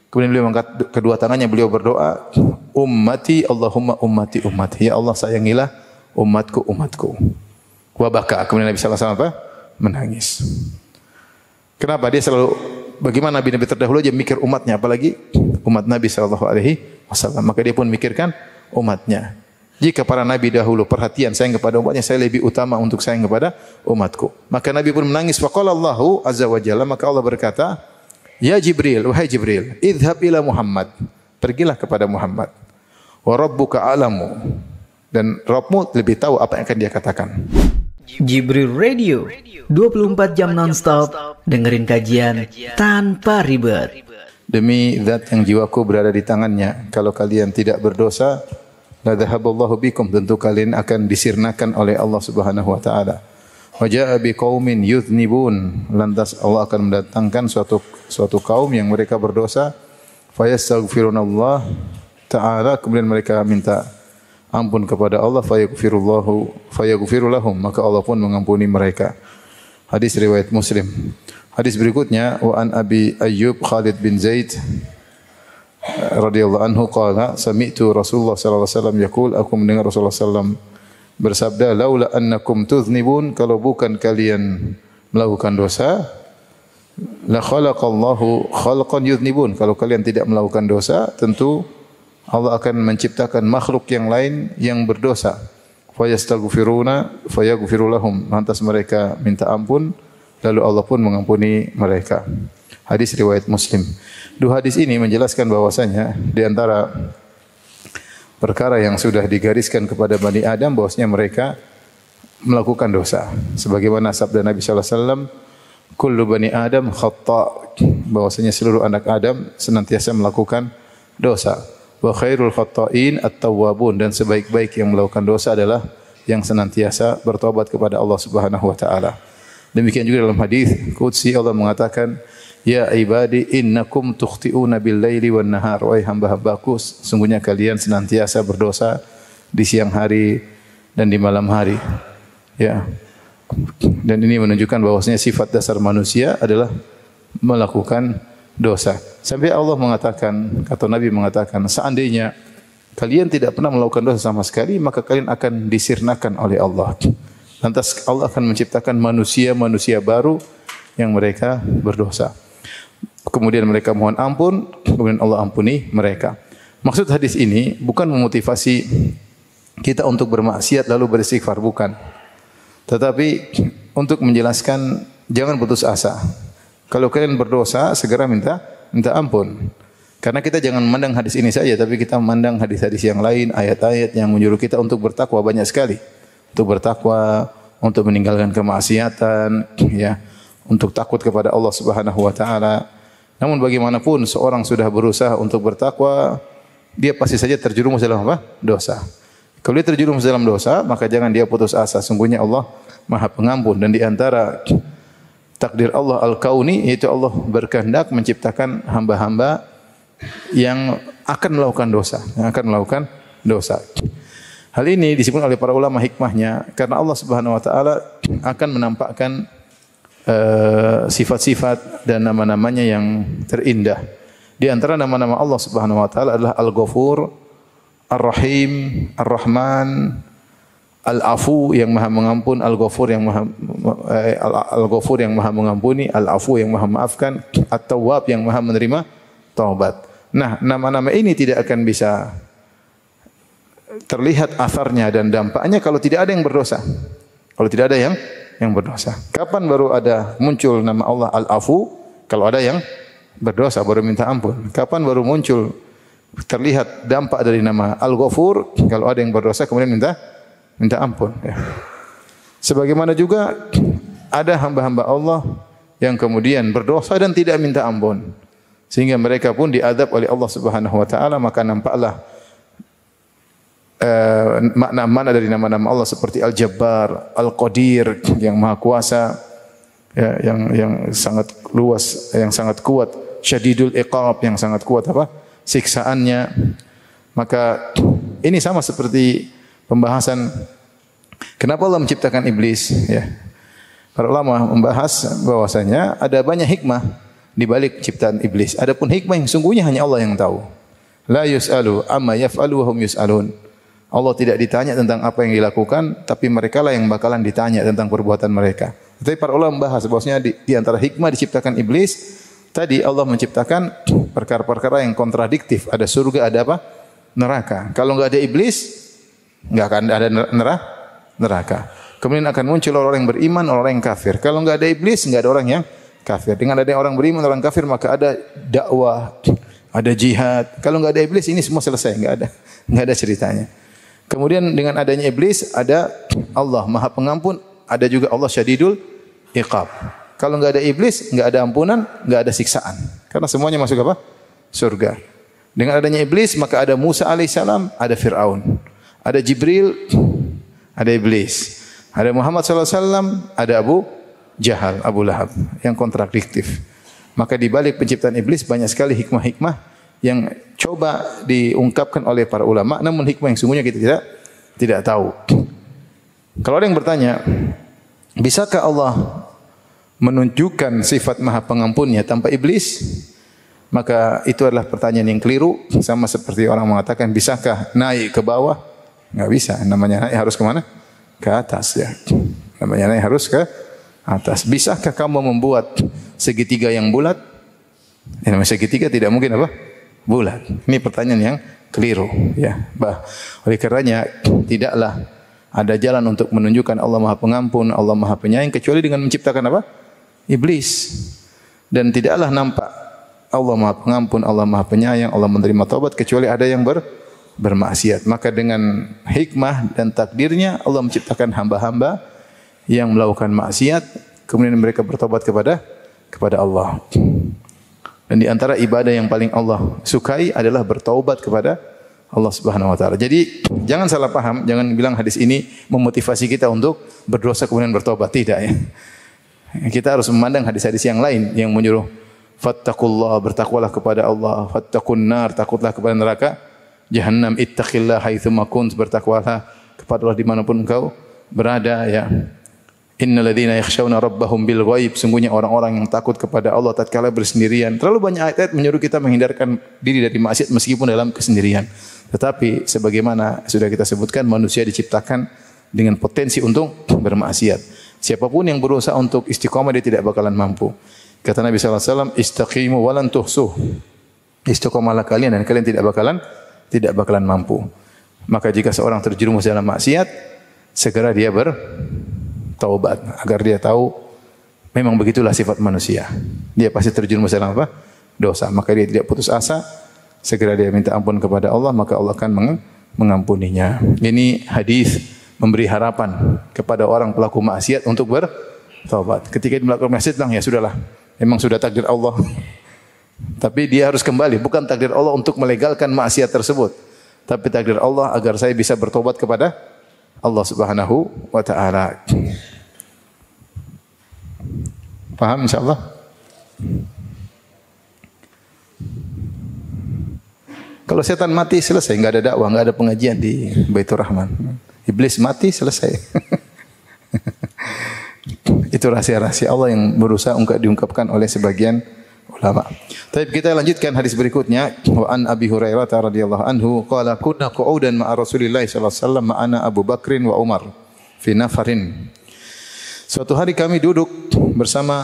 Kemudian beliau mengangkat kedua tangannya, beliau berdoa, ummati Allahumma ummati ummati. Ya Allah, sayangilah umatku umatku. Wa baka. Kemudian Nabi sallallahu alaihi wasallam apa? Menangis. Kenapa? Dia selalu, bagaimana Nabi-Nabi terdahulu aja mikir umatnya, apalagi umat Nabi sallallahu alaihi wasallam. Maka dia pun mikirkan umatnya. Jika para nabi dahulu perhatian sayang kepada umatnya, saya lebih utama untuk sayang kepada umatku. Maka Nabi pun menangis. Faqala Allahu azza wa jalla, maka Allah berkata, ya Jibril, wahai Jibril, idhab ila Muhammad. Pergilah kepada Muhammad. Wa rabbuka alamu. Dan Rabbmu lebih tahu apa yang akan dia katakan. Jibril Radio, 24 jam non-stop, dengerin kajian tanpa ribet. Demi zat yang jiwaku berada di tangannya, kalau kalian tidak berdosa, la dhahaballahu bikum, tentu kalian akan disirnakan oleh Allah Subhanahu wa taala. Wa jaa biqaumin yudhnibun, lantas Allah akan mendatangkan suatu kaum yang mereka berdosa, fayastaghfirunallah taala, kemudian mereka minta ampun kepada Allah, fayaghfiru lahum, maka Allah pun mengampuni mereka. Hadis riwayat Muslim. Hadis berikutnya, wa an Abi Ayyub Khalid bin Zaid radhiyallahu anhu qala sami'tu Rasulullah sallallahu alaihi wasallam yaqul, aku mendengar Rasulullah sallallahu bersabda, laula annakum tudhnibun, kalau bukan kalian melakukan dosa, la khalaqallahu khalqan yudhnibun, kalau kalian tidak melakukan dosa, tentu Allah akan menciptakan makhluk yang lain yang berdosa. Fayastaghfiruna fayaghfiru lahum, lantas mereka minta ampun, lalu Allah pun mengampuni mereka. Hadis riwayat Muslim. Dua hadis ini menjelaskan bahwasanya di antara perkara yang sudah digariskan kepada Bani Adam bahwasanya mereka melakukan dosa. Sebagaimana sabda Nabi sallallahu alaihi wasallam, kullu bani Adam khata', bahwasanya seluruh anak Adam senantiasa melakukan dosa. Wa khairul khata'in at-tawwabun, dan sebaik-baik yang melakukan dosa adalah yang senantiasa bertobat kepada Allah Subhanahu wa taala. Demikian juga dalam hadis qudsi Allah mengatakan, ya ibadi innakum tukhti'una bil-laili wan-nahar, wahai hamba-hambaku, sungguhnya kalian senantiasa berdosa di siang hari dan di malam hari. Ya. Dan ini menunjukkan bahwasanya sifat dasar manusia adalah melakukan dosa. Sampai Allah mengatakan, kata Nabi mengatakan, seandainya kalian tidak pernah melakukan dosa sama sekali, maka kalian akan disirnakan oleh Allah. Lantas Allah akan menciptakan manusia-manusia baru yang mereka berdosa. Kemudian mereka mohon ampun, kemudian Allah ampuni mereka. Maksud hadis ini bukan memotivasi kita untuk bermaksiat lalu beristighfar, bukan. Tetapi untuk menjelaskan jangan putus asa. Kalau kalian berdosa, segera minta ampun. Karena kita jangan memandang hadis ini saja, tapi kita memandang hadis-hadis yang lain, ayat-ayat yang menyuruh kita untuk bertakwa banyak sekali. Untuk bertakwa, untuk meninggalkan kemaksiatan, ya, untuk takut kepada Allah Subhanahu wa taala. Namun bagaimanapun seorang sudah berusaha untuk bertakwa, dia pasti saja terjerumus dalam apa? Dosa. Kalau dia terjerumus dalam dosa, maka jangan dia putus asa. Sungguhnya Allah Maha Pengampun, dan di antara takdir Allah al-kauni, yaitu Allah berkehendak menciptakan hamba-hamba yang akan melakukan dosa, Hal ini disebut oleh para ulama hikmahnya karena Allah Subhanahu wa taala akan menampakkan sifat-sifat dan nama-namanya yang terindah. Di antara nama-nama Allah Subhanahu wa taala adalah Al-Ghafur, Ar-Rahim, Ar-Rahman, Al-Afu yang Maha mengampun, Al-Ghafur yang Maha mengampuni, Al-Afu yang Maha maafkan, At-Tawwab yang Maha menerima taubat. Nah, nama-nama ini tidak akan bisa terlihat asarnya dan dampaknya kalau tidak ada yang berdosa. Kalau tidak ada yang berdosa. Kapan baru ada muncul nama Allah Al-Afu? Kalau ada yang berdosa baru minta ampun. Kapan baru muncul terlihat dampak dari nama Al-Ghafur? Kalau ada yang berdosa kemudian minta ampun. Ya. Sebagaimana juga ada hamba-hamba Allah yang kemudian berdosa dan tidak minta ampun, sehingga mereka pun diadab oleh Allah Subhanahu wa taala. Maka nampaklah makna-makna dari nama-nama Allah seperti Al-Jabbar, Al-Qadir yang Maha Kuasa, ya, yang sangat luas, yang sangat kuat, Syadidul Iqab yang sangat kuat siksaannya. Maka ini sama seperti pembahasan kenapa Allah menciptakan iblis, ya. Para ulama membahas bahwasanya ada banyak hikmah di balik ciptaan iblis. Adapun hikmah yang sungguhnya hanya Allah yang tahu. La yus'alu amma yaf'alu wa hum yus'alun. Allah tidak ditanya tentang apa yang dilakukan, tapi mereka lah yang bakalan ditanya tentang perbuatan mereka. Tapi para ulama membahas bahwasanya di antara hikmah diciptakan iblis, tadi Allah menciptakan perkara-perkara yang kontradiktif. Ada surga, ada apa? Neraka. Kalau enggak ada iblis, enggak akan ada neraka. Kemudian akan muncul orang yang beriman, orang yang kafir. Kalau enggak ada iblis, enggak ada orang yang kafir. Dengan adanya orang beriman, orang kafir, maka ada dakwah, ada jihad. Kalau enggak ada iblis, ini semua selesai, enggak ada ceritanya. Kemudian dengan adanya iblis, ada Allah Maha Pengampun, ada juga Allah Syadidul Iqab. Kalau enggak ada iblis, enggak ada ampunan, enggak ada siksaan. Karena semuanya masuk apa? Surga. Dengan adanya iblis, maka ada Musa alaihissalam, ada Fir'aun. Ada Jibril, ada iblis. Ada Muhammad sallallahu alaihi wasallam, ada Abu Jahal, Abu Lahab, yang kontradiktif. Maka di balik penciptaan iblis banyak sekali hikmah-hikmah yang coba diungkapkan oleh para ulama, namun hikmah yang sungguhnya kita tidak tahu. Kalau ada yang bertanya, bisakah Allah menunjukkan sifat Maha Pengampunnya tanpa iblis? Maka itu adalah pertanyaan yang keliru. Sama seperti orang mengatakan, bisakah naik ke bawah? Enggak bisa. Namanya naik harus ke mana? Ke atas ya. Namanya naik harus ke atas. Bisakah kamu membuat segitiga yang bulat? Yang namanya segitiga tidak mungkin apa? Bulat. Ini pertanyaan yang keliru ya. Oleh karenanya tidaklah ada jalan untuk menunjukkan Allah Maha Pengampun, Allah Maha Penyayang kecuali dengan menciptakan apa? Iblis. Dan tidaklah nampak Allah Maha Pengampun, Allah Maha Penyayang, Allah menerima taubat kecuali ada yang bermaksiat. Maka dengan hikmah dan takdirnya Allah menciptakan hamba-hamba yang melakukan maksiat, kemudian mereka bertobat kepada Allah. Dan di antara ibadah yang paling Allah sukai adalah bertaubat kepada Allah Subhanahu wa taala. Jadi jangan salah paham, jangan bilang hadis ini memotivasi kita untuk berdosa kemudian bertobat, tidak ya. Kita harus memandang hadis-hadis yang lain yang menyuruh fattaqullah, bertakwalah kepada Allah, fattaqun nar, takutlah kepada neraka jahannam, ittaqillah haitsu ma kunt, bertakwalah kepada Allah dimanapun engkau berada ya. Innal ladzina yakhshawna rabbahum bil ghaib, sungguhnya orang-orang yang takut kepada Allah tatkala bersendirian. Terlalu banyak ayat-ayat menyuruh kita menghindarkan diri dari maksiat meskipun dalam kesendirian. Tetapi sebagaimana sudah kita sebutkan, manusia diciptakan dengan potensi untuk bermaksiat. Siapapun yang berusaha untuk istiqamah dia tidak bakalan mampu. Kata Nabi sallallahu alaihi wasallam, istaqimu wa lan tuhsuh. Istiqamalah kalian dan kalian tidak bakalan mampu. Maka jika seorang terjerumus dalam maksiat, segera dia bertaubat agar dia tahu memang begitulah sifat manusia. Dia pasti terjerumus dalam apa? Dosa. Maka dia tidak putus asa, segera dia minta ampun kepada Allah, maka Allah akan mengampuninya. Ini hadis memberi harapan kepada orang pelaku maksiat untuk bertaubat. Ketika dia melakukan maksiat, ya sudahlah, memang sudah takdir Allah. Tapi dia harus kembali, bukan takdir Allah untuk melegalkan maksiat tersebut, tapi takdir Allah agar saya bisa bertobat kepada Allah Subhanahu wa taala. Paham insyaallah? Kalau setan mati selesai, enggak ada dakwah, enggak ada pengajian di Baitur Rahman. Iblis mati selesai. Itu rahasia-rahasia Allah yang berusaha diungkapkan oleh sebagian ulama. Tapi kita lanjutkan hadis berikutnya. Wa an Abi Hurairah radhiyallahu anhu qala kunna qu'udan ma'a Rasulillah sallallahu alaihi wasallam ma'ana Abu Bakrin wa Umar fi nafarin. Suatu hari kami duduk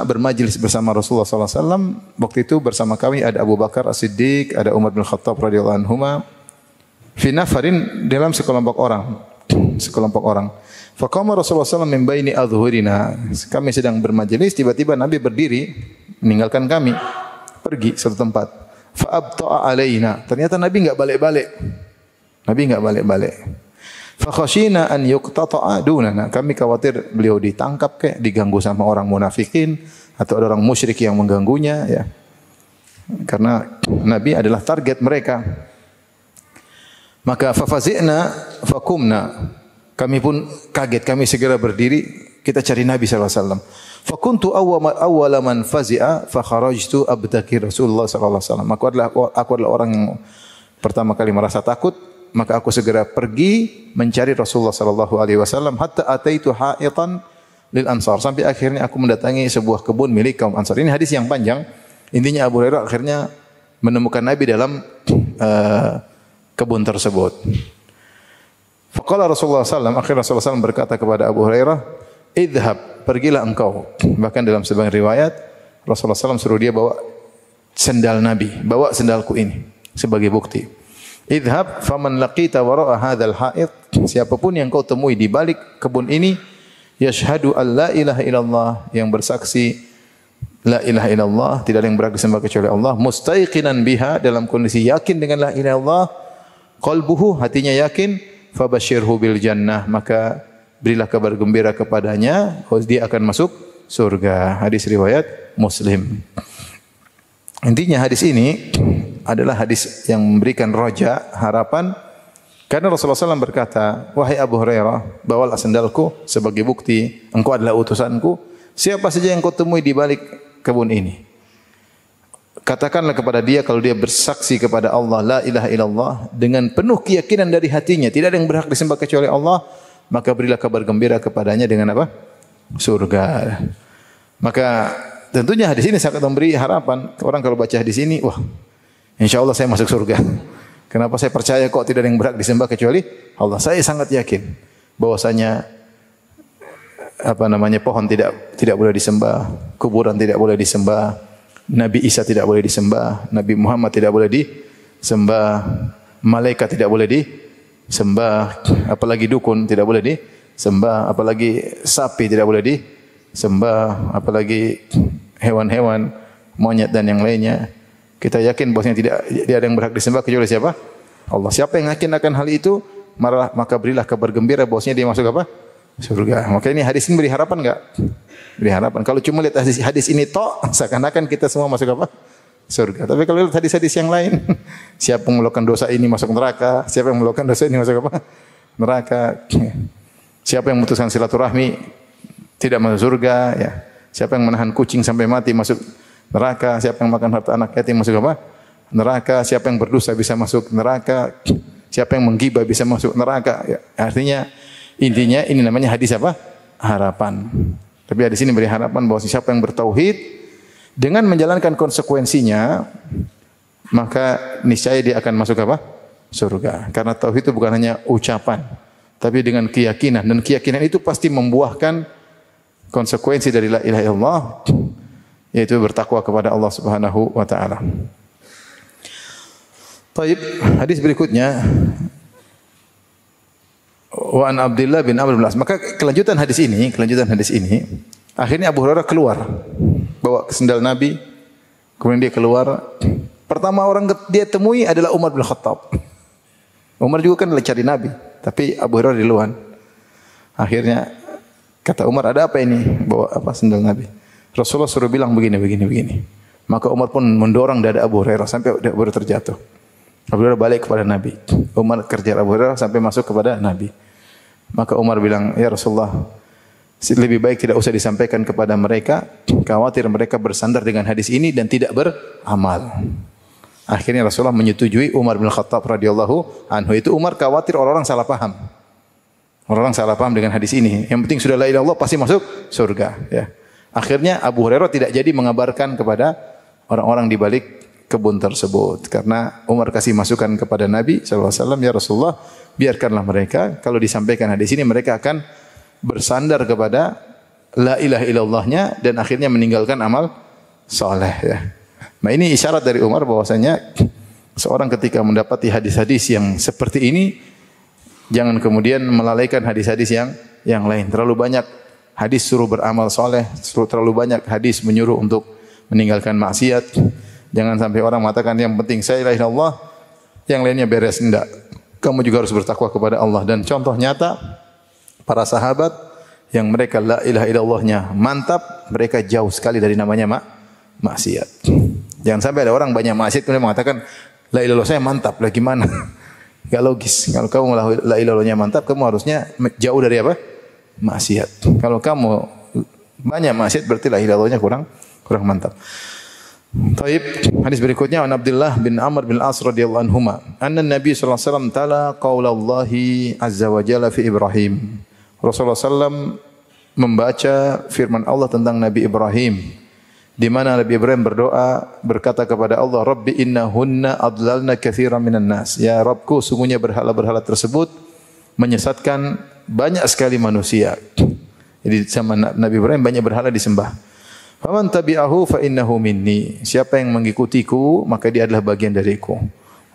bermajlis bersama Rasulullah sallallahu alaihi wasallam. Waktu itu bersama kami ada Abu Bakar As-Siddiq, ada Umar bin Khattab radhiyallahu anhuma. Fi nafarin, dalam sekelompok orang. Faqama Rasulullah sallallahu alaihi wasallam min baini adhhurina. Kami sedang bermajlis, tiba-tiba Nabi berdiri meninggalkan kami, pergi satu tempat. Fa abta'a alaina. Ternyata Nabi enggak balik-balik. Fa khashina an yuqtata'a dunana. Kami khawatir beliau ditangkap diganggu sama orang munafikin atau ada orang musyrik yang mengganggunya ya. Karena Nabi adalah target mereka. Maka fafazi'na fakumna. Kami pun kaget, kami segera berdiri, kita cari Nabi sallallahu alaihi wasallam. Fakuntu awwala man fazi'a fa kharajtu abtaki Rasulullah sallallahu alaihi wasallam. Aku adalah orang yang pertama kali merasa takut, maka aku segera pergi mencari Rasulullah sallallahu alaihi wasallam hatta ataitu ha'itan lil ansar. Sampai akhirnya aku mendatangi sebuah kebun milik kaum Ansar. Ini hadis yang panjang. Intinya Abu Hurairah akhirnya menemukan Nabi dalam kebun tersebut. Faqala Rasulullah SAW, akhirnya Rasulullah SAW berkata kepada Abu Hurairah, idhab, pergilah engkau. Bahkan dalam sebagian riwayat, Rasulullah SAW suruh dia bawa sendal Nabi, bawa sendalku ini sebagai bukti. Idhab faman laqita wara'a hadzal ha'id, siapapun yang kau temui di balik kebun ini, yashhadu an la ilaha illallah, yang bersaksi la ilaha illallah, tidak ada yang berhak disembah kecuali Allah, mustaiqinan biha, dalam kondisi yakin dengan la ilaha illallah, qalbuhu, hatinya yakin, fabashirhu bil jannah, maka berilah kabar gembira kepadanya bahwa dia akan masuk surga. Hadis riwayat Muslim. Intinya hadis ini adalah hadis yang memberikan roja, harapan, karena Rasulullah SAW berkata, wahai Abu Hurairah, bawalah sendalku sebagai bukti engkau adalah utusanku. Siapa saja yang kau temui di balik kebun ini, katakanlah kepada dia kalau dia bersaksi kepada Allah la ilaha illallah dengan penuh keyakinan dari hatinya, tidak ada yang berhak disembah kecuali Allah, maka berilah kabar gembira kepadanya dengan apa? Surga. Maka tentunya hadis ini sangat memberi harapan. Orang kalau baca hadis ini, wah, insya Allah saya masuk surga. Kenapa saya percaya kok tidak ada yang berhak disembah kecuali Allah? Saya sangat yakin bahwasanya pohon tidak boleh disembah, kuburan tidak boleh disembah, Nabi Isa tidak boleh disembah, Nabi Muhammad tidak boleh disembah, malaikat tidak boleh disembah, apalagi dukun tidak boleh disembah, apalagi sapi tidak boleh disembah, apalagi hewan-hewan, monyet dan yang lainnya. Kita yakin bahwasanya tidak ada yang berhak disembah kecuali siapa? Allah. Siapa yang yakin akan hal itu, maka berilah kabar gembira bahwasanya dia masuk apa? Surga. Maka ini hadis ini beri harapan enggak? Beri harapan. Kalau cuma lihat hadis ini tok, seakan-akan kita semua masuk apa? Surga. Tapi kalau lihat hadis-hadis yang lain, siapa yang melakukan dosa ini masuk neraka, siapa yang melakukan dosa ini masuk apa? Neraka. Siapa yang memutuskan silaturahmi tidak masuk surga, ya. Siapa yang menahan kucing sampai mati masuk neraka, siapa yang makan harta anak yatim masuk apa? Neraka, siapa yang berdosa bisa masuk neraka, siapa yang menggibah bisa masuk neraka. Ya. Artinya intinya ini namanya hadis apa? Harapan. Tapi hadis ini beri harapan bahwa siapa yang bertauhid dengan menjalankan konsekuensinya, maka niscaya dia akan masuk apa? Surga. Karena tauhid itu bukan hanya ucapan, tapi dengan keyakinan, dan keyakinan itu pasti membuahkan konsekuensi dari la ilaha illallah, yaitu bertakwa kepada Allah Subhanahu wa taala. Baik, hadis berikutnya wa an Abdullah bin Amr bin As. Maka kelanjutan hadis ini, akhirnya Abu Hurairah keluar bawa sendal Nabi, kemudian dia keluar. Pertama orang dia temui adalah Umar bin Khattab. Umar juga kan cari Nabi, tapi Abu Hurairah di luar. Akhirnya kata Umar, ada apa ini? Bawa apa sendal Nabi? Rasulullah suruh bilang begini. Maka Umar pun mendorong dada Abu Hurairah sampai Abu Hurairah terjatuh. Abu Hurairah balik kepada Nabi. Umar kejar Abu Hurairah sampai masuk kepada Nabi. Maka Umar bilang, ya Rasulullah, lebih baik tidak usah disampaikan kepada mereka, khawatir mereka bersandar dengan hadis ini dan tidak beramal. Akhirnya Rasulullah menyetujui Umar bin Khattab radhiyallahu anhu. Itu Umar khawatir orang-orang salah paham. Orang-orang salah paham dengan hadis ini. Yang penting sudah la ilaha illallah pasti masuk surga. Ya. Akhirnya Abu Hurairah tidak jadi mengabarkan kepada orang-orang di balik kebun tersebut. Karena Umar kasih masukan kepada Nabi SAW, ya Rasulullah, biarkanlah mereka. Kalau disampaikan hadis ini, mereka akan bersandar kepada la ilaha illallahnya dan akhirnya meninggalkan amal soleh. Ya. Nah ini isyarat dari Umar bahwasanya seorang ketika mendapati hadis-hadis yang seperti ini, jangan kemudian melalaikan hadis-hadis yang lain. Terlalu banyak hadis suruh beramal soleh, terlalu banyak hadis menyuruh untuk meninggalkan maksiat. Jangan sampai orang mengatakan yang penting saya la ilaha illallah, yang lainnya beres. Tidak. Kamu juga harus bertakwa kepada Allah. Dan contoh nyata para sahabat yang mereka la ilaha illallahnya mantap, mereka jauh sekali dari namanya maksiat. Jangan sampai ada orang banyak maksiat kemudian mengatakan la ilaha illallah saya mantap. Lah gimana? Enggak logis. Kalau kamu la ilaha illallahnya mantap, kamu harusnya jauh dari apa? Maksiat. Kalau kamu banyak maksiat berarti la ilaha illallahnya kurang mantap. Taib, hadis berikutnya an Abdullah bin Amr bin As radhiyallahu anhuma anna Nabi sallallahu alaihi wasallam tala qaulallahi azza wa jalla fi Ibrahim. Rasulullah sallam membaca firman Allah tentang Nabi Ibrahim. di mana Nabi Ibrahim berdoa berkata kepada Allah, Rabbi innahunna adlalna katsiran minan nas. Ya Rabbku, sungguhnya berhala-berhala tersebut menyesatkan banyak sekali manusia. Jadi zaman Nabi Ibrahim banyak berhala disembah. Faman tabi'ahu fa innahu minni. Siapa yang mengikutiku maka dia adalah bagian dariku.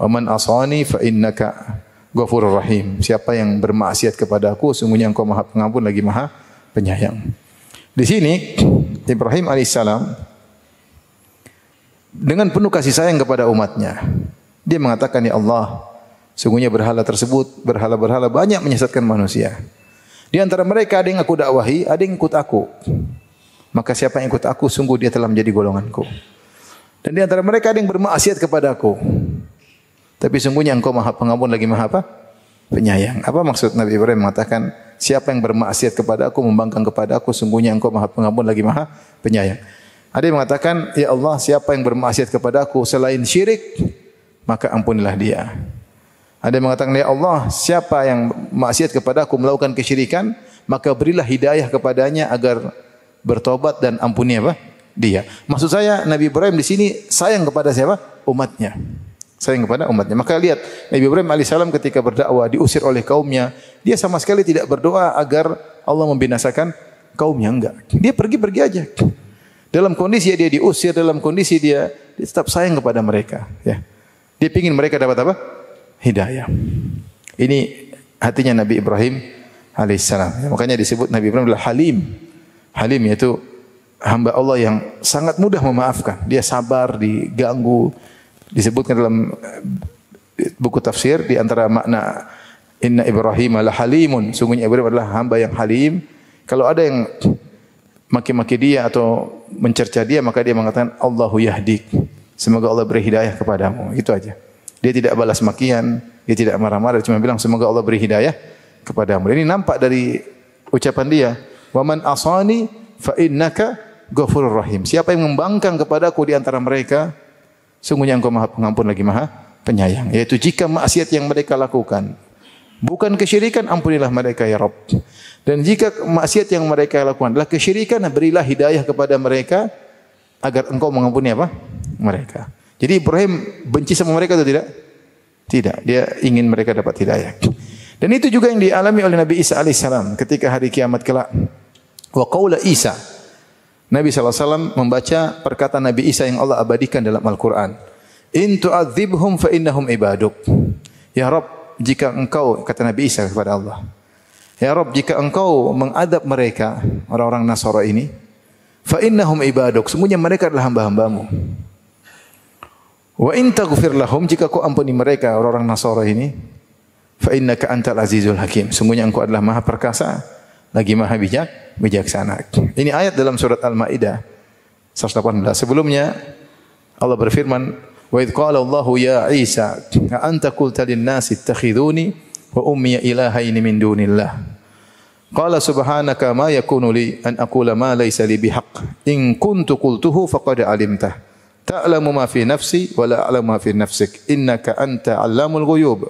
Wa man asani fa innaka ghafurur rahim. Siapa yang bermaksiat kepadaku sungguhnya Engkau Maha Pengampun lagi Maha Penyayang. Di sini Ibrahim alaihissalam dengan penuh kasih sayang kepada umatnya, dia mengatakan, ya Allah, sungguhnya berhala tersebut, berhala-berhala banyak menyesatkan manusia. Di antara mereka ada yang aku dakwahi, ada yang ikut aku. Maka siapa yang ikut aku, sungguh dia telah menjadi golonganku. Dan di antara mereka ada yang bermaksiat kepada aku. Tapi sungguhnya Engkau Maha Pengampun lagi Maha apa? Penyayang. Apa maksud Nabi Ibrahim mengatakan, siapa yang bermaksiat kepada aku, membangkang kepada aku, sungguhnya Engkau Maha Pengampun lagi Maha Penyayang. Ada yang mengatakan, ya Allah, siapa yang bermaksiat kepada aku selain syirik, maka ampunilah dia. Ada yang mengatakan, ya Allah, siapa yang maksiat kepada aku melakukan kesyirikan, maka berilah hidayah kepadanya agar bertobat dan ampuni apa? Dia. Maksud saya, Nabi Ibrahim di sini sayang kepada siapa? Umatnya. Sayang kepada umatnya. Maka lihat, Nabi Ibrahim alaihissalam ketika berdakwah diusir oleh kaumnya, dia sama sekali tidak berdoa agar Allah membinasakan kaumnya, enggak. Dia pergi-pergi aja. Dalam kondisi dia diusir, dalam kondisi dia tetap sayang kepada mereka. Ya. Dia ingin mereka dapat apa? Hidayah. Ini hatinya Nabi Ibrahim alaihissalam. Ya, makanya disebut Nabi Ibrahim adalah Halim. Halim yaitu hamba Allah yang sangat mudah memaafkan. Dia sabar, diganggu. Disebutkan dalam buku tafsir di antara makna Inna Ibrahim la halimun. Sungguhnya Ibrahim adalah hamba yang halim. Kalau ada yang maki-maki dia atau mencerca dia, maka dia mengatakan Allahu yahdik. Semoga Allah beri hidayah kepadamu. Itu aja. Dia tidak balas makian, dia tidak marah-marah, dia cuma bilang semoga Allah beri hidayah kepadamu. Ini nampak dari ucapan dia, wa man asani fa innaka ghafurur rahim. Siapa yang membangkang kepadaku di antara mereka, sungguhnya Engkau Maha Pengampun lagi Maha Penyayang. Yaitu jika maksiat yang mereka lakukan bukan kesyirikan, ampunilah mereka ya Rabb. Dan jika maksiat yang mereka lakukan adalah kesyirikan, berilah hidayah kepada mereka agar Engkau mengampuni apa? Mereka. Jadi Ibrahim benci sama mereka atau tidak? Tidak. Dia ingin mereka dapat hidayah. Dan itu juga yang dialami oleh Nabi Isa alaihissalam ketika hari kiamat kelak. Wa qaula Isa. Nabi SAW membaca perkataan Nabi Isa yang Allah abadikan dalam Al-Quran. In tu'adzibhum fa innahum ibaduk. Ya Rabb, jika Engkau, kata Nabi Isa kepada Allah, ya Rabb, jika Engkau mengadab mereka, orang-orang Nasara ini, fa innahum ibaduk, sungguhnya mereka adalah hamba-hambamu. Wa in taghfir lahum, jika Kau ampuni mereka, orang-orang Nasara ini, fa innaka antal azizul hakim, sungguhnya Engkau adalah Maha Perkasa, lagi Maha bijaksana. Ini ayat dalam surat Al-Maidah 118. Sebelumnya Allah berfirman, wa idz qala Allahu ya Isa, a anta qulta lin-nasi ittakhiduni wa ummi ilahaini min dunillah. Qala subhanaka ma yakunu li an aqula ma laysa li bihaq. In kuntu qultuhu faqad alimtah. Ta'lamu ma fi nafsi wa la a'lamu ma fi nafsik. Innaka anta 'allamul ghuyub.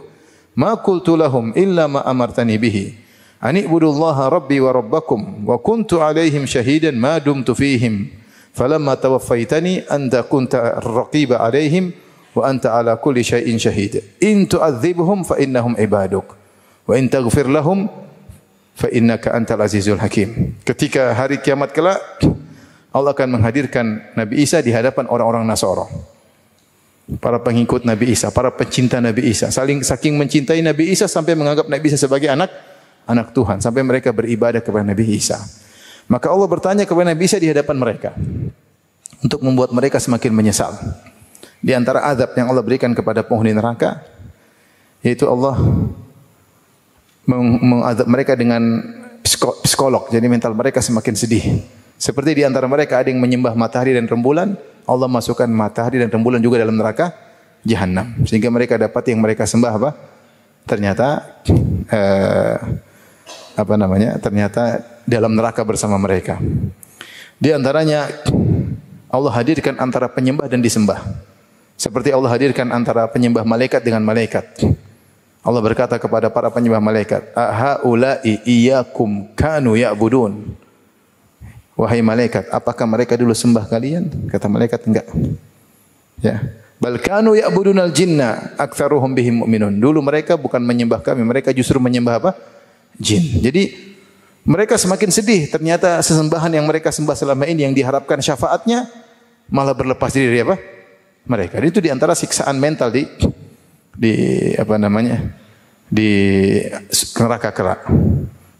Ma qultu lahum illa ma amartani bihi. An ibudullaha rabbi wa rabbakum wa kuntu 'alaihim shahidan ma dumtu fihim. Falamma tawaffaitani anta kunta ar-raqiba 'alaihim wa anta ala kulli syai'in syahid. In tu'adzibhum fa innahum ibaduk wa in taghfir lahum fa innaka antal azizul hakim. Ketika hari kiamat kelak, Allah akan menghadirkan Nabi Isa di hadapan orang-orang Nasara. Para pengikut Nabi Isa, para pencinta Nabi Isa, saking mencintai Nabi Isa sampai menganggap Nabi Isa sebagai anak Tuhan, sampai mereka beribadah kepada Nabi Isa. Maka Allah bertanya kepada Nabi Isa di hadapan mereka untuk membuat mereka semakin menyesal. Di antara azab yang Allah berikan kepada penghuni neraka, yaitu Allah mengazab mereka dengan psikolog. Jadi mental mereka semakin sedih. Seperti di antara mereka ada yang menyembah matahari dan rembulan, Allah masukkan matahari dan rembulan juga dalam neraka Jahannam. Sehingga mereka dapat yang mereka sembah apa? Ternyata ternyata dalam neraka bersama mereka. Di antaranya Allah hadirkan antara penyembah dan disembah. Seperti Allah hadirkan antara penyembah malaikat dengan malaikat. Allah berkata kepada para penyembah malaikat, "Ahaula'i iyyakum kanu ya'budun." Wahai malaikat, apakah mereka dulu sembah kalian? Kata malaikat, enggak. Ya. Bal kanu ya'budunal jinna aktsaruhum bihim mu'minun. Dulu mereka bukan menyembah kami, mereka justru menyembah apa? Jin. Jadi mereka semakin sedih, ternyata sesembahan yang mereka sembah selama ini yang diharapkan syafaatnya malah berlepas diri dari apa? Mereka. Itu di antara siksaan mental di apa namanya? Di neraka kera.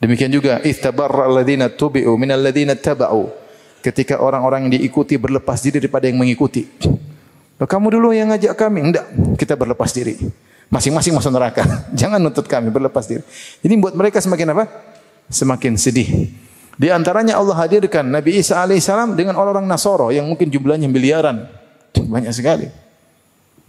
Demikian juga istabarra alladziina tubi'u minal ladziina taba'u. Ketika orang-orang yang diikuti berlepas diri daripada yang mengikuti. Kamu dulu yang ngajak kami, enggak, kita berlepas diri. Masing-masing masuk neraka. Jangan nuntut kami, berlepas diri. Ini buat mereka semakin apa? Semakin sedih. Di antaranya Allah hadirkan Nabi Isa alaihissalam dengan orang-orang Nasoro yang mungkin jumlahnya miliaran. Banyak sekali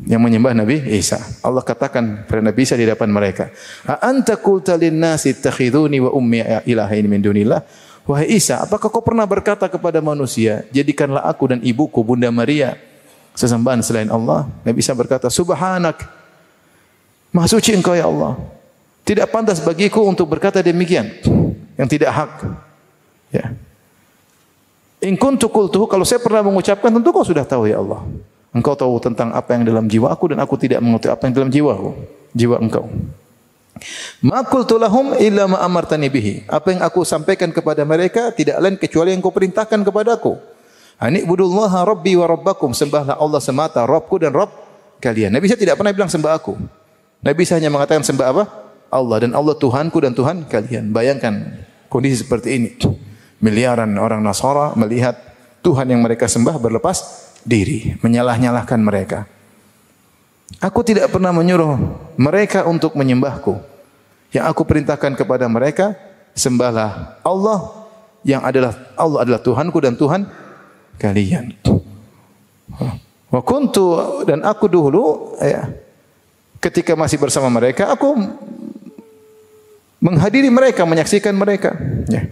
yang menyembah Nabi Isa. Allah katakan kepada Nabi Isa di hadapan mereka, "A anta qulta lin-nasi ittakhiduni wa ummi ilahaini min dunillah?" Wahai Isa, apakah kau pernah berkata kepada manusia, jadikanlah aku dan ibuku Bunda Maria sesembahan selain Allah? Nabi Isa berkata, "Subhanak, Maha suci Engkau ya Allah. Tidak pantas bagiku untuk berkata demikian, yang tidak hak." Ya. In kuntu qultuhu, kalau saya pernah mengucapkan tentu kau sudah tahu ya Allah. Engkau tahu tentang apa yang dalam jiwa aku dan aku tidak mengetahui apa yang dalam jiwa engkau. Ma qultu lahum illa ma amartani bihi. Apa yang aku sampaikan kepada mereka tidak lain kecuali yang kau perintahkan kepadaku. Ani'budullaha rabbi wa rabbakum. Sembahlah Allah semata, Rabbku dan Rabb kalian. Nabi saya tidak pernah bilang sembah aku. Nabi saya hanya mengatakan sembah apa? Allah, dan Allah Tuhanku dan Tuhan kalian. Bayangkan kondisi seperti ini. Miliaran orang Nasara melihat Tuhan yang mereka sembah berlepas diri, menyalah-nyalahkan mereka. Aku tidak pernah menyuruh mereka untuk menyembahku. Yang aku perintahkan kepada mereka, sembahlah Allah yang Allah adalah Tuhanku dan Tuhan kalian. Wa kuntu, dan aku dulu ya, ketika masih bersama mereka, aku menghadiri mereka, menyaksikan mereka. Ya.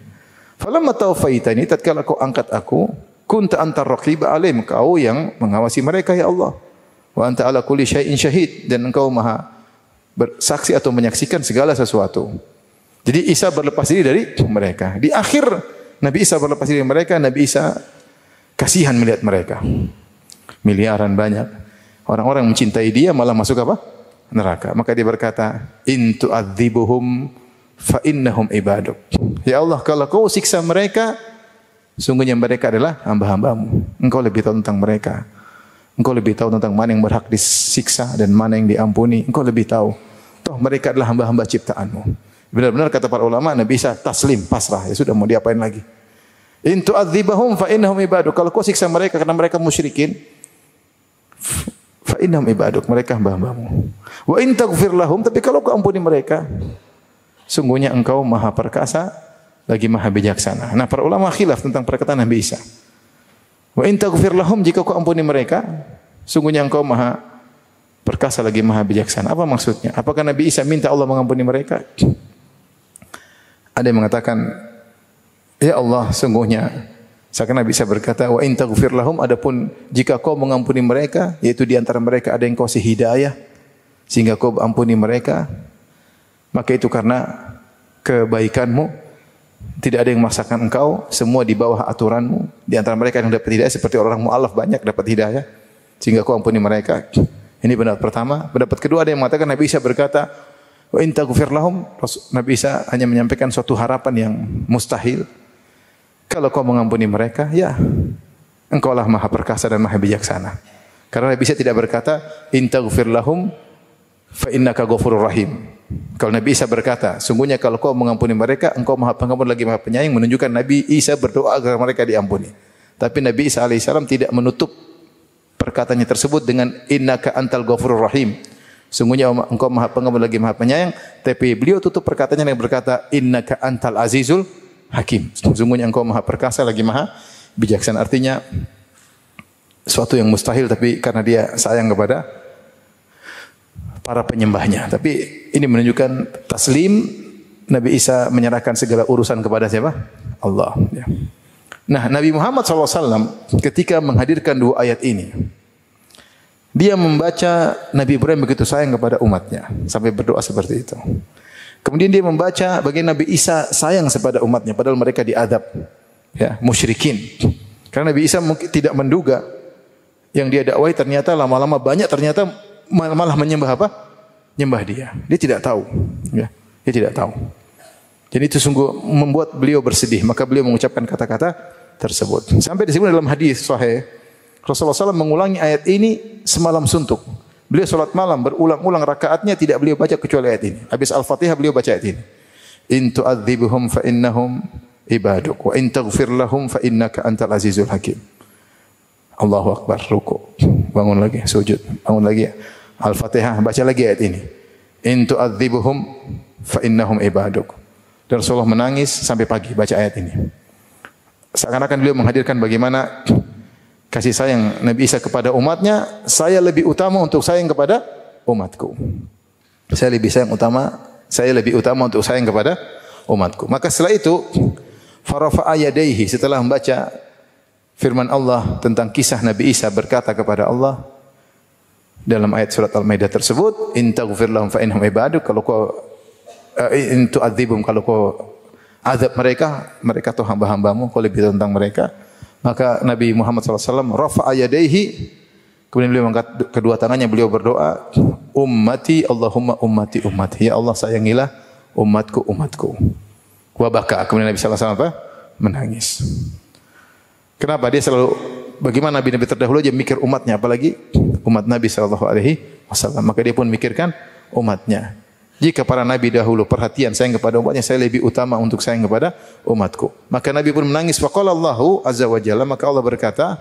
Falamma tawaffaitani, tatkala kau angkat aku, kunta antar raqib alim, kau yang mengawasi mereka ya Allah. Wa anta ala kulli syai'in syahid, dan engkau maha bersaksi atau menyaksikan segala sesuatu. Jadi Isa berlepas diri dari mereka. Di akhir Nabi Isa berlepas diri dari mereka, Nabi Isa kasihan melihat mereka. Miliaran banyak. Orang-orang mencintai dia malah masuk apa? Neraka. Maka dia berkata, "In tu'adzibuhum fa innahum ibaduk." Ya Allah, kalau kau siksa mereka, sungguhnya mereka adalah hamba-hambamu. Engkau lebih tahu tentang mereka. Engkau lebih tahu tentang mana yang berhak disiksa dan mana yang diampuni. Engkau lebih tahu. Toh mereka adalah hamba-hamba ciptaanmu. Benar-benar kata para ulama, Nabi Isa taslim, pasrah. Ya sudah, mau diapain lagi? In tu'adzibahum fa innahum ibaduk. Kalau kau siksa mereka karena mereka musyrikin, fa innahum ibaduk, mereka hamba-hambamu. Wa in taghfir lahum, tapi kalau kau ampuni mereka, sungguhnya engkau maha perkasa lagi maha bijaksana. Nah, para ulama khilaf tentang perkataan Nabi Isa. Wa in taghfir lahum, jika kau ampuni mereka, sungguhnya engkau maha perkasa lagi maha bijaksana. Apa maksudnya? Apakah Nabi Isa minta Allah mengampuni mereka? Ada yang mengatakan, ya Allah, sungguhnya seakan Nabi Isa berkata, wa in taghfir lahum, adapun jika kau mengampuni mereka, yaitu di antara mereka ada yang kau kasih hidayah sehingga kau ampuni mereka, maka itu karena kebaikanmu, tidak ada yang memaksakan engkau, semua di bawah aturanmu. Di antara mereka yang dapat hidayah seperti orang mu'alaf banyak dapat hidayah sehingga kau ampuni mereka. Ini pendapat pertama. Pendapat kedua ada yang mengatakan Nabi Isa berkata, wa in taghfir lahum, Nabi Isa hanya menyampaikan suatu harapan yang mustahil. Kalau kau mengampuni mereka, ya engkau lah maha perkasa dan maha bijaksana. Karena Nabi Isa tidak berkata, in taghfir lahum fa innaka ghafurur rahim. Kalau Nabi Isa berkata, sungguhnya kalau kau mengampuni mereka, engkau maha pengampun lagi maha penyayang, menunjukkan Nabi Isa berdoa agar mereka diampuni. Tapi Nabi Isa alaihissalam tidak menutup perkataannya tersebut dengan innaka antal ghafurur rahim. Sungguhnya engkau maha pengampun lagi maha penyayang, tapi beliau tutup perkataannya dengan berkata innaka antal azizul hakim. Sungguhnya engkau maha perkasa lagi maha bijaksana. Artinya suatu yang mustahil, tapi karena dia sayang kepada para penyembahnya. Tapi ini menunjukkan taslim, Nabi Isa menyerahkan segala urusan kepada siapa? Allah. Ya. Nah, Nabi Muhammad SAW ketika menghadirkan dua ayat ini, dia membaca Nabi Ibrahim begitu sayang kepada umatnya sampai berdoa seperti itu. Kemudian dia membaca bagaimana Nabi Isa sayang kepada umatnya padahal mereka diadab. Ya, musyrikin. Karena Nabi Isa mungkin tidak menduga yang dia dakwai ternyata lama-lama banyak ternyata malah menyembah apa? Nyembah dia. Dia tidak tahu. Ya, dia tidak tahu. Jadi itu sungguh membuat beliau bersedih. Maka beliau mengucapkan kata-kata tersebut. Sampai disebut dalam hadis sahih, Rasulullah SAW mengulangi ayat ini semalam suntuk. Beliau salat malam berulang-ulang rakaatnya tidak beliau baca kecuali ayat ini. Habis Al-Fatihah beliau baca ayat ini. In tu'adzibuhum fa innahum ibaduk wa in taghfir lahum fa innaka antal azizul hakim. Allahu akbar, ruku. Bangun lagi, sujud. Bangun lagi. Al-Fatihah, baca lagi ayat ini. In tu'adzibuhum fa innahum ibaduk. Dan Rasulullah menangis sampai pagi baca ayat ini. Seakan-akan beliau menghadirkan bagaimana kasih sayang Nabi Isa kepada umatnya, saya lebih utama untuk sayang kepada umatku. Saya lebih utama untuk sayang kepada umatku. Maka setelah itu, farafa'a yadayhi, setelah membaca firman Allah tentang kisah Nabi Isa berkata kepada Allah dalam ayat surat Al-Maidah tersebut, in taghfir lahum fa innahum ibaduk, kalau kau in tu'adzibhum, kalau kau azab mereka, mereka itu hamba-hambamu, kau lebih tentang mereka. Maka Nabi Muhammad SAW rafa'a yadayhi, kemudian beliau mengangkat kedua tangannya, beliau berdoa, ummati Allahumma ummati ummati, ya Allah sayangilah umatku umatku. Wa baka, kemudian Nabi SAW apa? Menangis. Kenapa? Dia selalu, bagaimana Nabi-Nabi terdahulu aja mikir umatnya, apalagi umat Nabi SAW. Maka dia pun mikirkan umatnya. Jika para Nabi dahulu perhatian sayang kepada umatnya, saya lebih utama untuk sayang kepada umatku. Maka Nabi pun menangis. Faqala Allahu azza wa jalla, maka Allah berkata,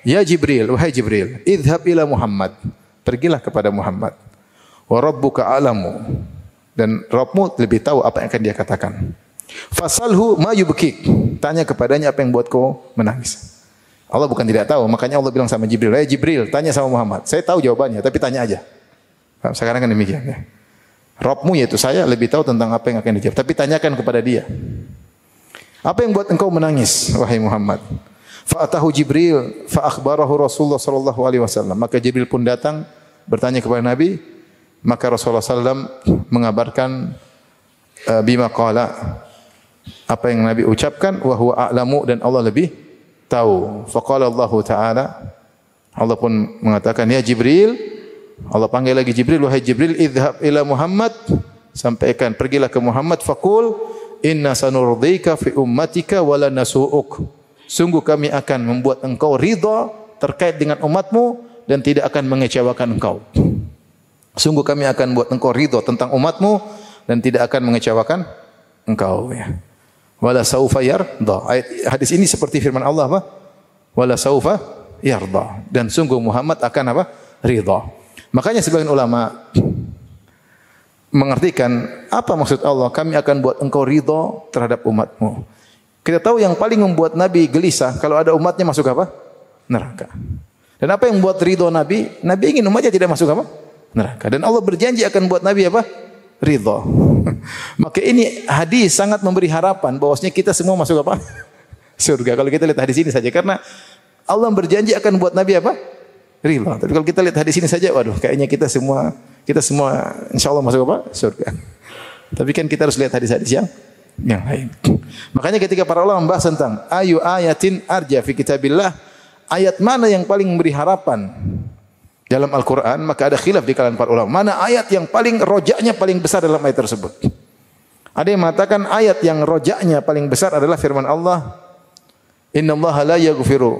ya Jibril, wahai Jibril, idhab ila Muhammad, pergilah kepada Muhammad. Wa rabbuka alamu, dan Rabbmu lebih tahu apa yang akan dia katakan. Fasalhu ma yubkik, tanya kepadanya apa yang buat kau menangis. Allah bukan tidak tahu, makanya Allah bilang sama Jibril, "Hai Jibril, tanya sama Muhammad. Saya tahu jawabannya, tapi tanya aja." Sekarang kan demikian ya. Rabbmu yaitu saya lebih tahu tentang apa yang akan dijawab, tapi tanyakan kepada dia. Apa yang buat engkau menangis, wahai Muhammad? Fa'atahu Jibril fa akhbarahu Rasulullah sallallahu alaihi wasallam. Maka Jibril pun datang bertanya kepada Nabi, maka Rasulullah sallam mengabarkan bima qala, apa yang Nabi ucapkan, wa huwa a'lamu, dan Allah lebih tahu. Faqala Allah Ta'ala, Allah pun mengatakan, ya Jibril, Allah panggil lagi Jibril, wahai Jibril, idhab ila Muhammad, sampaikan, pergilah ke Muhammad, faqul inna sanurdika fi ummatika wala nasu'uk. Sungguh kami akan membuat engkau ridha terkait dengan umatmu dan tidak akan mengecewakan engkau. Sungguh kami akan buat engkau ridha tentang umatmu dan tidak akan mengecewakan engkau, ya. Wala saufa yarda. Hadis ini seperti firman Allah apa? Wala saufa yarda. Dan sungguh Muhammad akan apa? Ridha. Makanya sebagian ulama mengartikan apa maksud Allah, kami akan buat engkau ridha terhadap umatmu. Kita tahu yang paling membuat Nabi gelisah kalau ada umatnya masuk apa? Neraka. Dan apa yang membuat ridha Nabi? Nabi ingin umatnya tidak masuk apa? Neraka. Dan Allah berjanji akan buat Nabi apa? Ridha. Maka ini hadis sangat memberi harapan bahwasanya kita semua masuk apa? Surga. Kalau kita lihat hadis ini saja, karena Allah berjanji akan buat Nabi apa? Ridha. Tapi kalau kita lihat hadis ini saja, waduh, kayaknya kita semua insyaallah masuk apa? Surga. Tapi kan kita harus lihat hadis-hadis yang lain. Makanya ketika para ulama membahas tentang ayu ayatin arja fi kitabillah, ayat mana yang paling memberi harapan dalam Al-Quran, maka ada khilaf di kalangan para ulama. Mana ayat yang paling rojaknya paling besar dalam ayat tersebut? Ada yang mengatakan ayat yang rojaknya paling besar adalah firman Allah, innallaha la yaghfiru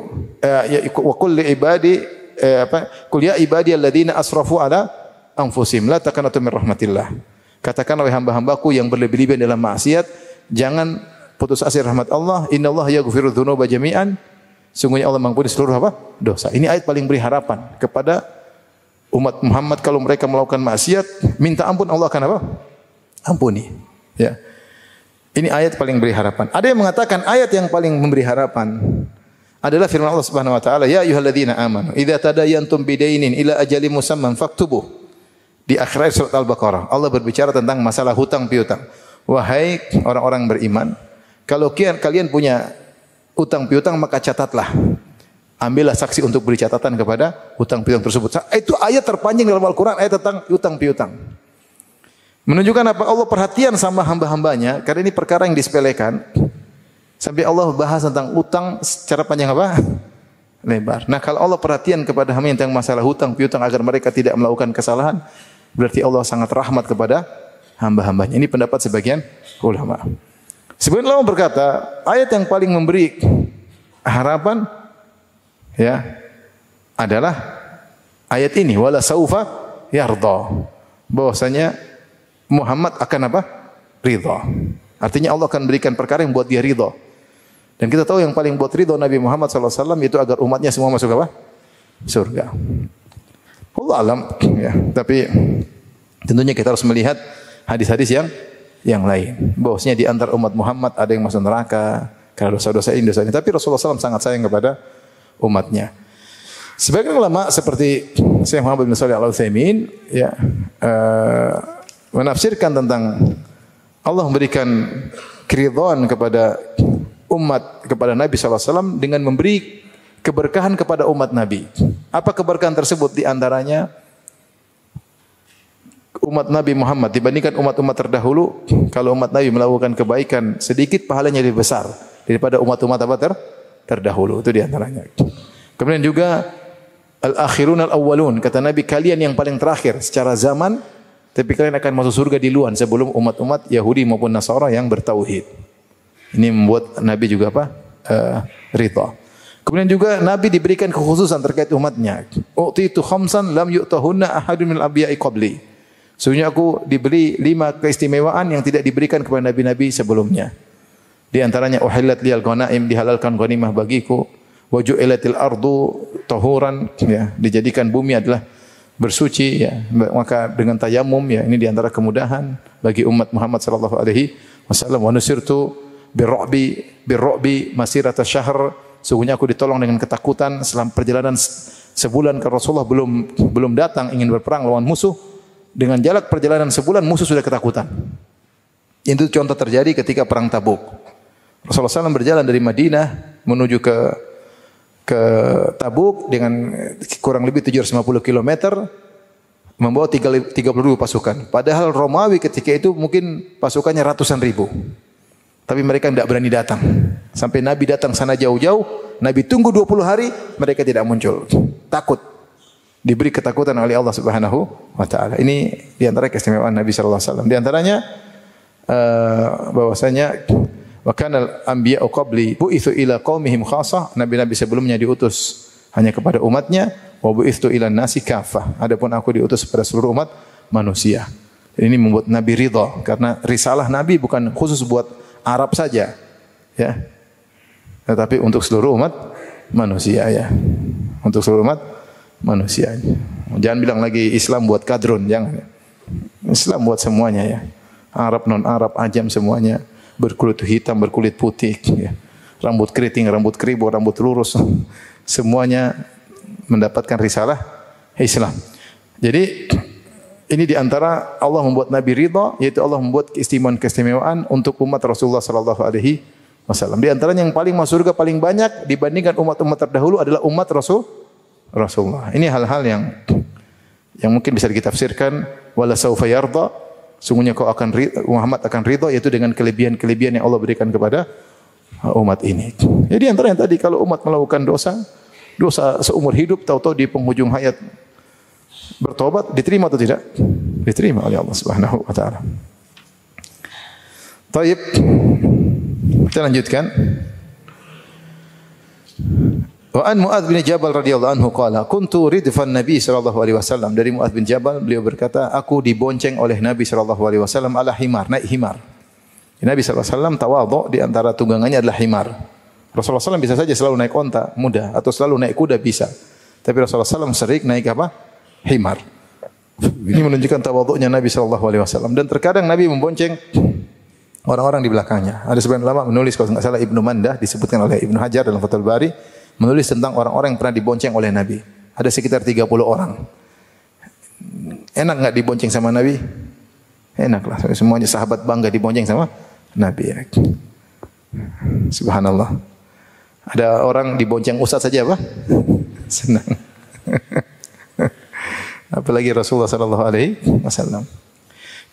wa qul li ibadi qul ya ibadiyalladzina asrafu ala anfusihim la taqnatu min rahmatillah. Katakan wahai hamba-hambaku yang berlebih-lebihan dalam maksiat, jangan putus asa rahmat Allah. Innallaha yaghfiru dzunuba jami'an. Sungguhnya Allah mengampuni seluruh apa? Dosa. Ini ayat paling beri harapan kepada umat Muhammad, kalau mereka melakukan maksiat, minta ampun, Allah akan apa? Ampuni. Ya. Ini ayat paling beri harapan. Ada yang mengatakan ayat yang paling memberi harapan adalah firman Allah Subhanahu wa taala, ya ayyuhalladzina amanu idza tadayantum bidainin ila ajalin musamman faktubuh. Di akhir ayat surat Al-Baqarah, Allah berbicara tentang masalah hutang piutang. Wahai orang-orang beriman, kalau kalian punya hutang piutang, maka catatlah. Ambillah saksi untuk beri catatan kepada hutang piutang tersebut. Itu ayat terpanjang dalam Al-Quran, ayat tentang hutang piutang. Menunjukkan apa? Allah perhatian sama hamba-hambanya, karena ini perkara yang disepelekan. Sampai Allah bahas tentang utang secara panjang apa? Lebar. Nah, kalau Allah perhatian kepada hamba tentang masalah hutang piutang agar mereka tidak melakukan kesalahan, berarti Allah sangat rahmat kepada hamba-hambanya. Ini pendapat sebagian ulama. Sebagian ulama berkata, ayat yang paling memberi harapan ya adalah ayat ini, wala saufa yarda. Bahwasanya Muhammad akan apa? Ridha. Artinya Allah akan berikan perkara yang buat dia ridha. Dan kita tahu yang paling buat ridha Nabi Muhammad SAW itu agar umatnya semua masuk apa? Surga. Allah alam. Ya. Tapi tentunya kita harus melihat hadis-hadis yang lain. Bahwasanya di antara umat Muhammad ada yang masuk neraka karena dosa-dosa ini. Tapi Rasulullah SAW sangat sayang kepada umatnya. Sebagian ulama seperti Syekh Muhammad bin Shalih Al-Utsaimin ya, menafsirkan tentang Allah memberikan keridhaan kepada umat kepada Nabi SAW dengan memberi keberkahan kepada umat Nabi. Apa keberkahan tersebut? Di antaranya umat Nabi Muhammad dibandingkan umat-umat terdahulu, kalau umat Nabi melakukan kebaikan sedikit pahalanya lebih besar daripada umat-umat apa terdahulu. Itu di antaranya. Kemudian juga al-akhirun al-awwalun, kata Nabi, kalian yang paling terakhir secara zaman, tapi kalian akan masuk surga duluan sebelum umat-umat Yahudi maupun Nasara yang bertauhid. Ini membuat Nabi juga apa? Ridha. Kemudian juga Nabi diberikan kekhususan terkait umatnya. U'titu khamsan lam yu'tahunna ahadun min al-anbiya'i qabli. Sesungguhnya aku diberi 5 keistimewaan yang tidak diberikan kepada nabi-nabi sebelumnya. Di antaranya uhillat liyal ghanaim, dihalalkan ghanimah bagiku. Wa ju'ilatil ardu tahuran, ya, dijadikan bumi adalah bersuci, ya. Maka dengan tayamum, ya, ini di antara kemudahan bagi umat Muhammad sallallahu alaihi wasallam. Wa nusirtu birru'bi masirata syahr, sungguhnya aku ditolong dengan ketakutan selama perjalanan sebulan karena Rasulullah belum datang ingin berperang lawan musuh. Dengan jarak perjalanan sebulan musuh sudah ketakutan. Itu contoh terjadi ketika perang Tabuk. Rasulullah SAW berjalan dari Madinah menuju ke Tabuk dengan kurang lebih 750 km membawa 32 pasukan. Padahal Romawi ketika itu mungkin pasukannya ratusan ribu. Tapi mereka tidak berani datang. Sampai Nabi datang sana jauh-jauh, Nabi tunggu 20 hari, mereka tidak muncul. Takut. Diberi ketakutan oleh Allah Subhanahu wa taala. Ini di antara keistimewaan Nabi sallallahu alaihi wasallam. Di antaranya bahwasanya wa kana al-anbiya'u qabli bu'itsu ila qaumihim khassah. Nabi-nabi sebelumnya diutus hanya kepada umatnya, wa bu'itsu ila nasi kaffah. Adapun aku diutus kepada seluruh umat manusia. Ini membuat Nabi ridha karena risalah Nabi bukan khusus buat Arab saja, ya, tetapi untuk seluruh umat manusia, ya, untuk seluruh umat manusia. Jangan bilang lagi Islam buat kadrun, jangan. Islam buat semuanya, ya, Arab non Arab, ajam semuanya, berkulit hitam, berkulit putih, ya, rambut keriting, rambut keribu, rambut lurus, semuanya mendapatkan risalah Islam. Jadi ini di antara Allah membuat Nabi ridha, yaitu Allah membuat keistimewaan untuk umat Rasulullah sallallahu alaihi wasallam. Di antaranya yang paling masuk surga paling banyak dibandingkan umat-umat terdahulu adalah umat Rasulullah. Ini hal-hal yang mungkin bisa ditafsirkan wala saufa yarda, sungguhnya Muhammad akan ridha, yaitu dengan kelebihan-kelebihan yang Allah berikan kepada umat ini. Jadi antara yang tadi, kalau umat melakukan dosa seumur hidup, tahu-tahu di penghujung hayat bertobat, diterima atau tidak? Diterima oleh Allah Subhanahu wa taala. Baik. Kita lanjutkan. Wa an Muadz bin Jabal radhiyallahu anhu qala kuntu ridfan Nabi sallallahu alaihi wasallam. Dari Muadz bin Jabal, beliau berkata, aku dibonceng oleh Nabi sallallahu alaihi wasallam ala himar, naik himar. Nabi sallallahu alaihi wasallam tawadhu, di antara tunggangannya adalah himar. Rasulullah SAW bisa saja selalu naik onta muda atau selalu naik kuda bisa. Tapi Rasulullah SAW sering naik apa? Himar. Ini menunjukkan tawadhu'nya Nabi sallallahu alaihi wasallam, dan terkadang Nabi membonceng orang-orang di belakangnya. Ada sebagian ulama menulis, kalau enggak salah Ibnu Mandah, disebutkan oleh Ibnu Hajar dalam Fathul Bari, menulis tentang orang-orang yang pernah dibonceng oleh Nabi. Ada sekitar 30 orang. Enak enggak dibonceng sama Nabi? Enaklah. Semuanya sahabat bangga dibonceng sama Nabi. Subhanallah. Ada orang dibonceng ustaz saja apa? Senang. Apalagi Rasulullah sallallahu alaihi wasallam.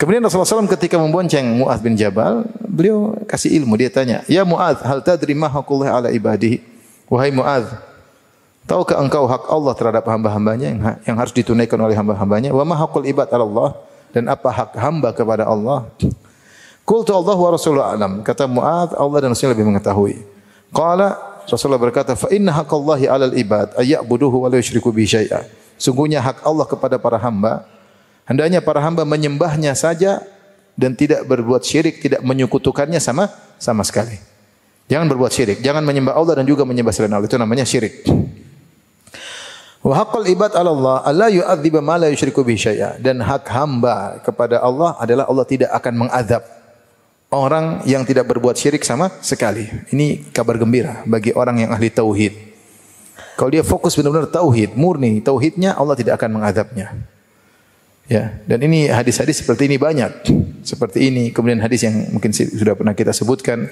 Kemudian Rasulullah SAW ketika membonceng Mu'adz bin Jabal, beliau kasih ilmu. Dia tanya, "Ya Mu'adz, hal tadri ma haqqullah ala ibadihi?" Wahai Mu'adz, tahukah engkau hak Allah terhadap hamba-hambanya yang harus ditunaikan oleh hamba-hambanya? Wa ma haqqul ibad 'ala Allah? Dan apa hak hamba kepada Allah? Qultu Allah wa Rasuluhu a'lam. Kata Mu'adz, Allah dan Rasulnya lebih mengetahui. Qala, Rasulullah berkata, "Fa inna haqqallahi 'alal ibad ayya'buduhu wa la yusyriku bihi syai'a." Sungguhnya hak Allah kepada para hamba, hendaknya para hamba menyembahnya saja dan tidak berbuat syirik, tidak menyekutukannya sama sekali. Jangan berbuat syirik, jangan menyembah Allah dan juga menyembah selain Allah, itu namanya syirik. Wa haqqul ibad 'ala Allah alla yu'adziba ma la yusyriku bihi syai'a. Dan hak hamba kepada Allah adalah Allah tidak akan mengazab orang yang tidak berbuat syirik sama sekali. Ini kabar gembira bagi orang yang ahli tauhid. Kalau dia fokus benar-benar tauhid, murni tauhidnya, Allah tidak akan mengazabnya. Ya, dan ini hadis-hadis seperti ini banyak. Seperti ini, kemudian hadis yang mungkin sudah pernah kita sebutkan.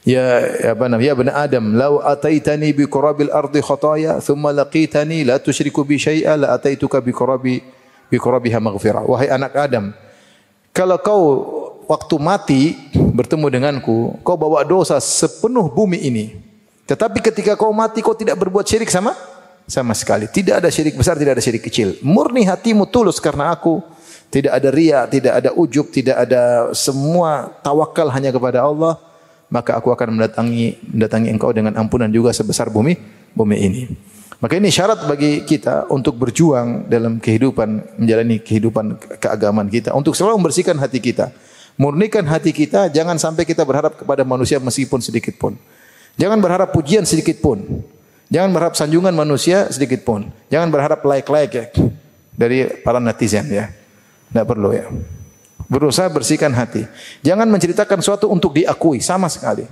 Ya bani Adam, "Lau ataitani bi qurabil ardi khataya, thumma laqitani la tusyriku bi syai'a, la ataituka bi qurabiha maghfirah." Wahai anak Adam, kalau kau waktu mati bertemu denganku, kau bawa dosa sepenuh bumi ini. Tetapi ketika kau mati, kau tidak berbuat syirik sama sekali. Tidak ada syirik besar, tidak ada syirik kecil. Murni hatimu tulus karena aku. Tidak ada riya, tidak ada ujub, tidak ada, semua tawakal hanya kepada Allah. Maka aku akan mendatangi engkau dengan ampunan juga sebesar bumi ini. Maka ini syarat bagi kita untuk berjuang dalam kehidupan, menjalani kehidupan keagamaan kita, untuk selalu membersihkan hati kita. Murnikan hati kita, jangan sampai kita berharap kepada manusia meskipun sedikit pun. Jangan berharap pujian sedikit pun. Jangan berharap sanjungan manusia sedikit pun. Jangan berharap like ya, dari para netizen ya. Tidak perlu ya. Berusaha bersihkan hati. Jangan menceritakan sesuatu untuk diakui sama sekali.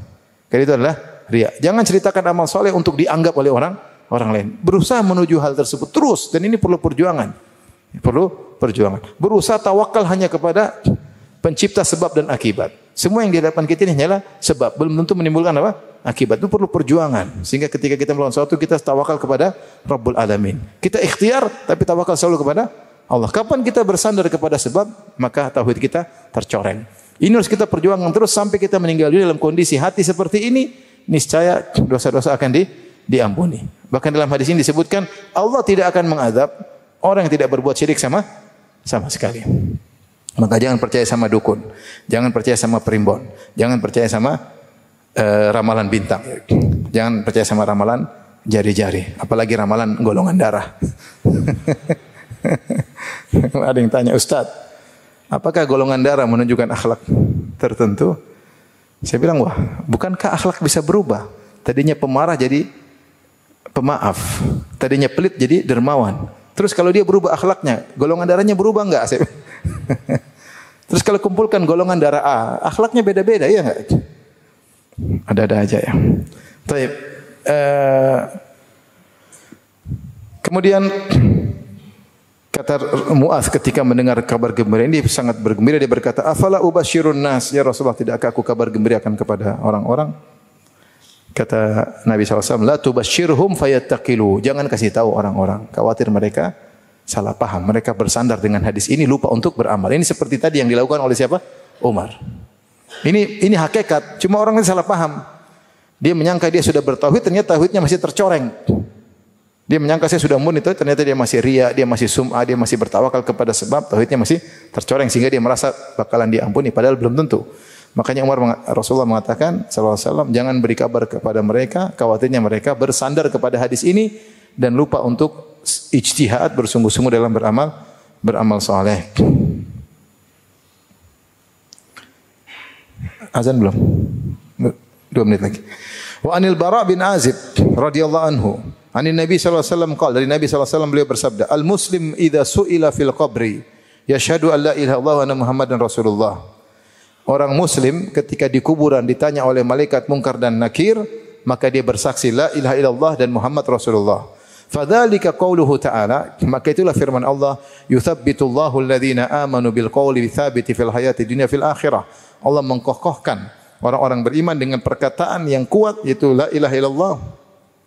Karena itu adalah riya. Jangan ceritakan amal soleh untuk dianggap oleh orang lain. Berusaha menuju hal tersebut terus, dan ini perlu perjuangan. Berusaha tawakal hanya kepada pencipta sebab dan akibat. Semua yang di hadapan kita ini hanyalah sebab, belum tentu menimbulkan apa? Akibat. Itu perlu perjuangan. Sehingga ketika kita melakukan sesuatu, kita tawakal kepada Rabbul Alamin. Kita ikhtiar, tapi tawakal selalu kepada Allah. Kapan kita bersandar kepada sebab, maka tauhid kita tercoreng. Ini harus kita perjuangkan terus sampai kita meninggal dunia dalam kondisi hati seperti ini. Niscaya dosa-dosa akan diampuni. Bahkan dalam hadis ini disebutkan, Allah tidak akan mengazab orang yang tidak berbuat syirik sama sekali. Maka jangan percaya sama dukun, jangan percaya sama primbon, jangan percaya sama ramalan bintang, jangan percaya sama ramalan jari-jari, apalagi ramalan golongan darah. Ada yang tanya, "Ustaz, apakah golongan darah menunjukkan akhlak tertentu?" Saya bilang, wah, bukankah akhlak bisa berubah? Tadinya pemarah jadi pemaaf, tadinya pelit jadi dermawan. Terus kalau dia berubah akhlaknya, golongan darahnya berubah enggak? Terus kalau kumpulkan golongan darah A, akhlaknya beda-beda, ya enggak? Ada-ada aja ya. Baik. Kemudian kata Mu'adz ketika mendengar kabar gembira ini sangat bergembira, dia berkata, "Afala ubasyirun nas, ya Rasulullah, tidakkah aku kabar gembirakan kepada orang-orang?" Kata Nabi SAW, "La tubasyirhum fayattaqilu." Jangan kasih tahu orang-orang, khawatir mereka salah paham. Mereka bersandar dengan hadis ini, lupa untuk beramal. Ini seperti tadi yang dilakukan oleh siapa? Umar. Ini hakikat, cuma orang ini salah paham. Dia menyangka dia sudah bertauhid, ternyata tauhidnya masih tercoreng. Dia menyangka saya sudah murni, ternyata dia masih riya, dia masih sum'ah, dia masih bertawakal kepada sebab, tauhidnya masih tercoreng sehingga dia merasa bakalan diampuni, padahal belum tentu. Makanya Rasulullah mengatakan sallallahu alaihi wasallam, jangan beri kabar kepada mereka, khawatirnya mereka bersandar kepada hadis ini dan lupa untuk ijtihad, bersungguh-sungguh dalam beramal saleh. Azan belum? 2 menit lagi. Wa anil Bara bin Azib radhiyallahu anhu, anin Nabi sallallahu alaihi wasallam qala, dari Nabi sallallahu alaihi wasallam beliau bersabda, "Al muslim idza su'ila fil qabri yashhadu an la ilaha illallah wa anna Muhammadan Rasulullah." Orang muslim ketika di kuburan ditanya oleh malaikat Munkar dan Nakir, maka dia bersaksi la ilaha illallah dan Muhammad Rasulullah. Fadzalika qauluhu ta'ala, maka itulah firman Allah, yuthabbitullahu alladhina amanu bil qawli tsabiti fil hayati dunya fil akhirah. Allah mengkokohkan orang-orang beriman dengan perkataan yang kuat, yaitu la ilaha illallah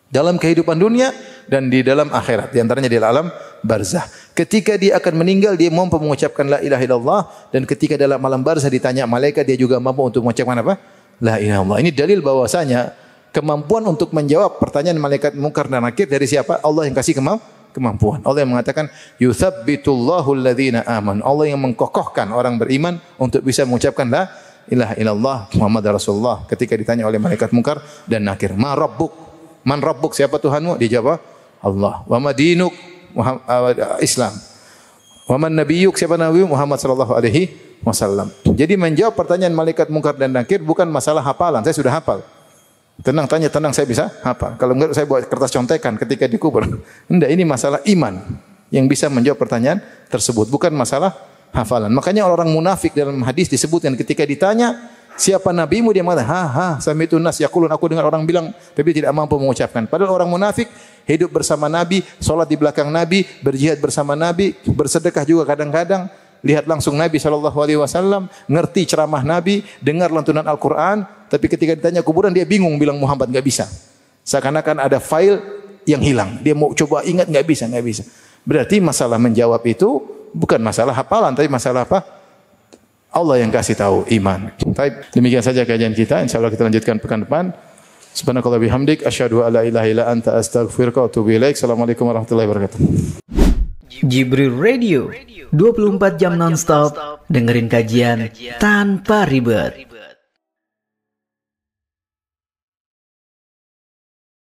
dalam kehidupan dunia dan di dalam akhirat, di antaranya di alam barzah. Ketika dia akan meninggal, dia mampu mengucapkan la ilaha illallah, dan ketika dalam alam barzah ditanya malaikat, dia juga mampu untuk mengucapkan apa? La ilaha illallah. Ini dalil bahwasanya kemampuan untuk menjawab pertanyaan malaikat munkar dan nakir dari siapa? Allah yang kasih kemampuan. Allah yang mengatakan yutsabbitullahu alladhina amanu. Allah yang mengkokohkan orang beriman untuk bisa mengucapkan la ilaha illallah Muhammad Rasulullah. Ketika ditanya oleh malaikat munkar dan nakir, ma rabbuk? Man rabbuk? Siapa Tuhanmu? Dia jawab Allah. Wa ma dinuk? Islam. Wa man nabiyyuk? Siapa nabi? Muhammad sallallahu alaihi wasallam. Jadi menjawab pertanyaan malaikat munkar dan nakir bukan masalah hafalan. Saya sudah hafal. Tenang, tanya tenang, saya bisa hafal. Kalau enggak saya buat kertas contekan ketika dikubur. Enggak, ini masalah iman yang bisa menjawab pertanyaan tersebut, bukan masalah hafalan. Makanya orang munafik dalam hadis disebutkan ketika ditanya siapa nabimu, dia mengatakan sami'tu nas yaqulun, aku dengar orang bilang, tapi tidak mampu mengucapkan. Padahal orang munafik hidup bersama Nabi, salat di belakang Nabi, berjihad bersama Nabi, bersedekah juga kadang-kadang, lihat langsung Nabi SAW, ngerti ceramah Nabi, dengar lantunan Al-Quran, tapi ketika ditanya kuburan dia bingung bilang Muhammad, enggak bisa. Seakan-akan ada file yang hilang. Dia mau coba ingat, enggak bisa. Berarti masalah menjawab itu bukan masalah hafalan, tapi masalah apa? Allah yang kasih tahu iman. Baik, demikian saja kajian kita. Insyaallah kita lanjutkan pekan depan. Subhanakallah bihamdik asyhadu an la ilaha illa anta astaghfiruka wa atubu ilaik. Assalamualaikum warahmatullahi wabarakatuh. Jibril Radio 24 jam nonstop dengerin kajian tanpa ribet.